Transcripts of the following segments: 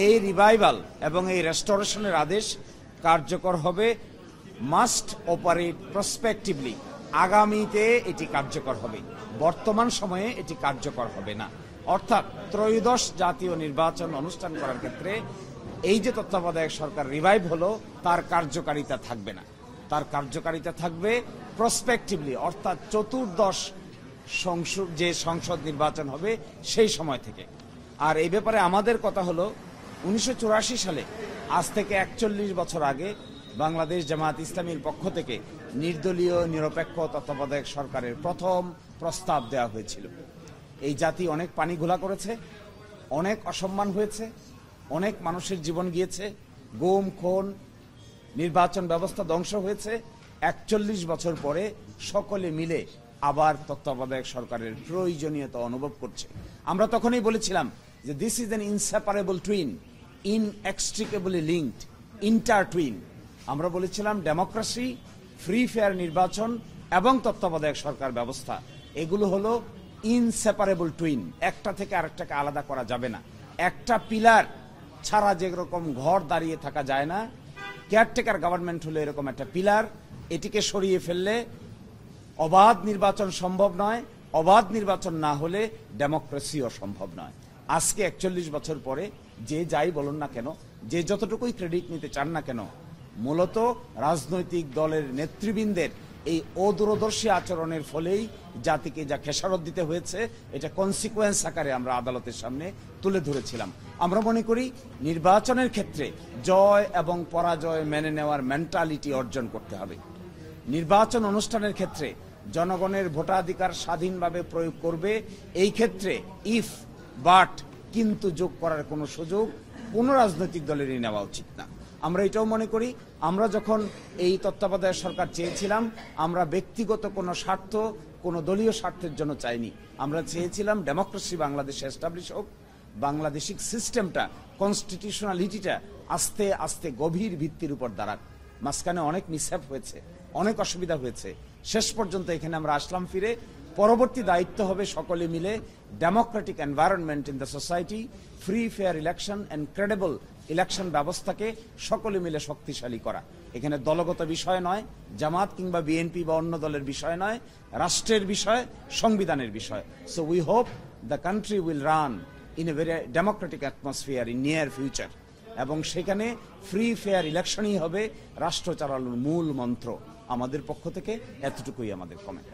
এই রিভাইভাল এবং এই রেস্টোরেশনের আদেশ কার্যকর হবে, মাস্ট অপারেট প্রসপেক্টিভলি। আগামীতে এটি কার্যকর হবে, বর্তমান সময়ে এটি কার্যকর হবে না। অর্থাৎ ত্রয়োদশ জাতীয় নির্বাচন অনুষ্ঠান করার ক্ষেত্রে এই যে তত্ত্বাবধায়ক সরকার রিভাইভ হলো, তার কার্যকারিতা থাকবে না। তার কার্যকারিতা থাকবে প্রসপেক্টিভলি, অর্থাৎ চতুর্দশ যে সংসদ নির্বাচন হবে সেই সময় থেকে। আর এই ব্যাপারে আমাদের কথা হলো 1984 সালে, আজ থেকে 41 বছর আগে, বাংলাদেশ জামায়াত ইসলামীর পক্ষ থেকে নির্দলীয় নিরপেক্ষ তত্ত্বাবধায়ক সরকারের প্রথম প্রস্তাব দেওয়া হয়েছিল। এই জাতি অনেক পানি ঘোলা করেছে, অনেক অসম্মান হয়েছে, অনেক মানুষের জীবন গিয়েছে, গুম খুন, নির্বাচন ব্যবস্থা ধ্বংস হয়েছে। 41 বছর পরে সকলে মিলে আবার তত্ত্বাবধায়ক সরকারের প্রয়োজনীয়তা অনুভব করছে। আমরা তখনই বলেছিলাম যে this is an inseparable twin, inextricably linked, intertwine. আমরা বলেছিলাম ডেমোক্রেসি, ফ্রি ফেয়ার নির্বাচন এবং তত্ত্বাবধায়ক সরকার ব্যবস্থা, এগুলো হলো ইনসেপারেবল টুইন। একটা থেকে আরেকটাকে আলাদা করা যাবে না। একটা পিলার ছাড়া যেরকম ঘর দাঁড়িয়ে থাকা যায় না, কেয়ারটেকার গভর্নমেন্ট হলো এরকম একটা পিলার। এটিকে সরিয়ে ফেললে অবাধ নির্বাচন সম্ভব নয়, অবাধ নির্বাচন না হলে ডেমোক্রেসিও সম্ভব নয়। আজকে 41 বছর পরে যে যাই বলুন না কেন, যে যতটুকুই ক্রেডিট নিতে চান না কেন, মূলত রাজনৈতিক দলের নেতৃবৃন্দের এই অদূরদর্শী আচরণের ফলেই জাতিকে যা খেসারত দিতে হয়েছে, এটা কনসিকুয়েন্স আকারে আমরা আদালতের সামনে তুলে ধরেছিলাম। আমরা মনে করি নির্বাচনের ক্ষেত্রে জয় এবং পরাজয় মেনে নেওয়ার মেন্টালিটি অর্জন করতে হবে। নির্বাচন অনুষ্ঠানের ক্ষেত্রে জনগণের ভোটাধিকার স্বাধীনভাবে প্রয়োগ করবে। এই ক্ষেত্রে ইফ, বাট, কিন্তু যোগ করার কোনো সুযোগ কোনো রাজনৈতিক দলেরই নেওয়া উচিত না। আমরা এটাও মনে করি, আমরা যখন এই তত্ত্বাবধায়ক সরকার চেয়েছিলাম, আমরা ব্যক্তিগত কোনো স্বার্থ, কোনো দলীয় স্বার্থের জন্য চাইনি। আমরা চেয়েছিলাম ডেমোক্রেসি বাংলাদেশে এস্টাবলিশ হোক, বাংলাদেশিক সিস্টেমটা, কনস্টিটিউশনালিটিটা আস্তে আস্তে গভীর ভিত্তির উপর দাঁড়াক। মাঝখানে অনেক মিসহ্যাপ হয়েছে, অনেক অসুবিধা হয়েছে, শেষ পর্যন্ত এখানে আমরা আসলাম ফিরে। পরবর্তী দায়িত্ব হবে সকলে মিলে Democratic environment in the society, free fair election and credible election ব্যবস্থাকে সকলে মিলে শক্তিশালী করা। এখানে দলগত বিষয় নয়, জামাত কিংবা বিএনপি বা অন্য দলের বিষয় নয়, রাষ্ট্রের বিষয়, সংবিধানের বিষয়। So we hope the country will run in a very Democratic atmosphere in near future, এবং সেখানে ফ্রি ফেয়ার ইলেকশনই হবে রাষ্ট্র চালানোর মূল মন্ত্র। আমাদের পক্ষ থেকে এতটুকুই আমাদের কমেন্ট।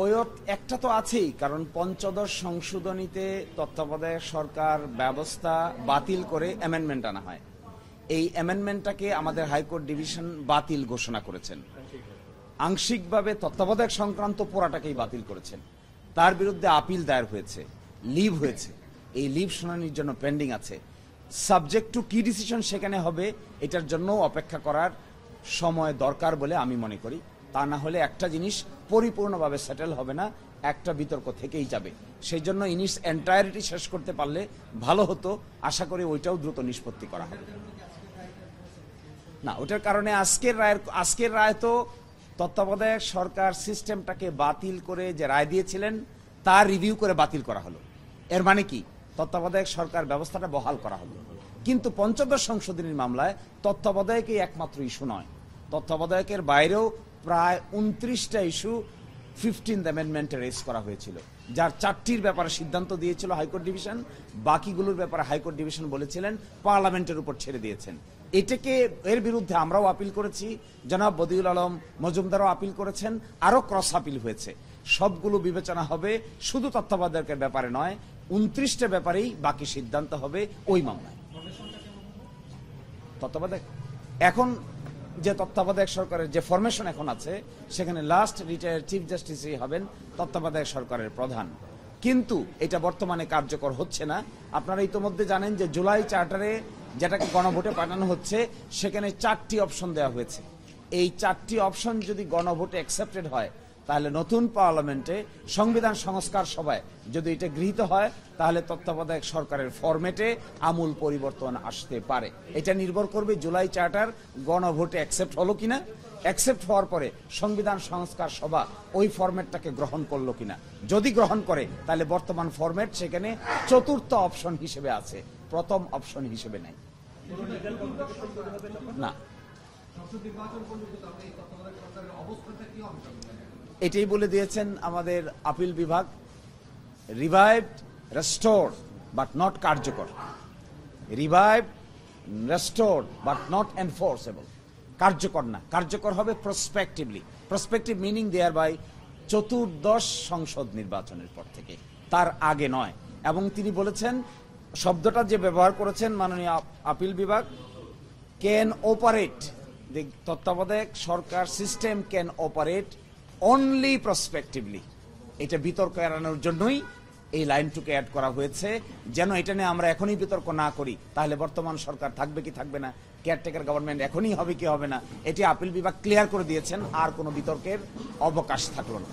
ওই একটা তো আছেই, কারণ পঞ্চদশ সংশোধনীতে তত্ত্বাবধায়ক সরকার ব্যবস্থা বাতিল করে অ্যামেন্ডমেন্ট আনা হয়। এই অ্যামেন্ডমেন্টটাকে আমাদের হাইকোর্ট ডিভিশন বাতিল ঘোষণা করেছেন। আংশিকভাবে তত্ত্বাবধায়ক সংক্রান্ত পোড়াটাকেই বাতিল করেছেন। তার বিরুদ্ধে আপিল দায়ের হয়েছে, লিভ হয়েছে। এই লিভ শুনানির জন্য পেন্ডিং আছে। সাবজেক্ট টু কি ডিসিশন সেখানে হবে, এটার জন্য অপেক্ষা করার সময় দরকার বলে আমি মনে করি। তা না হলে একটা জিনিস পরিপূর্ণভাবে সেটেল হবে না, একটা বিতর্ক থেকেই যাবে। সেই জন্য ইনিস এন্টায়ারিটি শেষ করতে পারলে ভালো হতো। আশা করি ওইটাও দ্রুত নিষ্পত্তি করা হবে না। ওটার কারণে আজকের রায় তো তত্ত্বাবধায়ক সরকার সিস্টেমটাকে বাতিল করে যে রায় দিয়েছিলেন তা রিভিউ করে বাতিল করা হলো। এর মানে কি, তত্ত্বাবধায়ক সরকার ব্যবস্থাটা বহাল করা হলো। কিন্তু পঞ্চদশ সংশোধনীর মামলায় তত্ত্বাবধায়কই একমাত্র ইস্যু নয়, তত্ত্বাবধায়কের বাইরেও প্রায় 29টা ইস্যু 15th অ্যামেন্ডমেন্টে রেজ করা হয়েছিল, যার 4টির ব্যাপারে সিদ্ধান্ত দিয়েছিল হাইকোর্ট ডিভিশন। বাকিগুলোর ব্যাপারে হাইকোর্ট ডিভিশন বলেছিলেন পার্লামেন্টের উপর ছেড়ে দিয়েছেন। এটাকে এর বিরুদ্ধে আমরাও আপিল করেছি, জনাব বদিউল আলম মজুমদারও আপিল করেছেন, আরো ক্রস আপিল হয়েছে। সবগুলো বিবেচনা হবে, শুধু তত্ত্বাবধায়কের ব্যাপারে নয়, 29টা ব্যাপারেই বাকি সিদ্ধান্ত হবে ওই মামলায়। তত্ত্বাবধায়ক এখন যে তত্ত্বাবধায়ক সরকারের যে ফরমেশন এখন আছে, সেখানে লাস্ট রিটায়ার্ড চিফ জাস্টিসই হবেন তত্ত্বাবধায়ক সরকারের প্রধান। কিন্তু এটা বর্তমানে কার্যকর হচ্ছে না। আপনারা ইতোমধ্যে জানেন যে জুলাই চার্টারে যেটাকে গণভোটে পাঠানো হচ্ছে, সেখানে 4টি অপশন দেওয়া হয়েছে। এই 4টি অপশন যদি গণভোটে অ্যাকসেপ্টেড হয়, তাহলে নতুন পার্লামেন্টে সংবিধান সংস্কার সভায় যদি এটা গৃহীত হয় তাহলে তত্ত্বাবধায়ক সরকারের ফরম্যাটে আমূল পরিবর্তন আসতে পারে। এটা নির্ভর করবে জুলাই চার্টার গণভোটে অ্যাকসেপ্ট হলো কিনা, অ্যাকসেপ্ট হওয়ার পরে সংবিধান সংস্কার সভা ওই ফরম্যাটটাকে গ্রহণ করলো কিনা। যদি গ্রহণ করে তাহলে বর্তমান ফরম্যাট সেখানে চতুর্থ অপশন হিসেবে আছে, প্রথম অপশন হিসেবে নাই। না, এটাই বলে দিয়েছেন আমাদের আপিল বিভাগ, রিভাইভড, রেস্টোরড বাট নট কার্যকর, revived, restored but not enforceable. কার্যকর না, কার্যকর হবে প্রসপেক্টিভলি। প্রসপেক্টিভ মিনিং দেয়ার বাই চতুর্দশ সংসদ নির্বাচনের পর থেকে, তার আগে নয়। এবং তিনি বলেছেন, শব্দটা যে ব্যবহার করেছেন মাননীয় আপিল বিভাগ, ক্যান অপারেট, the তত্ত্বাবধায়ক সরকার সিস্টেম ক্যান অপারেট অনলি প্রসপেক্টিভলি। এটা বিতর্ক এড়ানোর জন্যই এই লাইনটুকু অ্যাড করা হয়েছে, যেন এটা নিয়ে আমরা এখনই বিতর্ক না করি তাহলে বর্তমান সরকার থাকবে কি থাকবে না, কেয়ারটেকার গভর্নমেন্ট এখনই হবে কি হবে না, এটি আপিল বিভাগ ক্লিয়ার করে দিয়েছেন, আর কোনো বিতর্কের অবকাশ থাকলো না।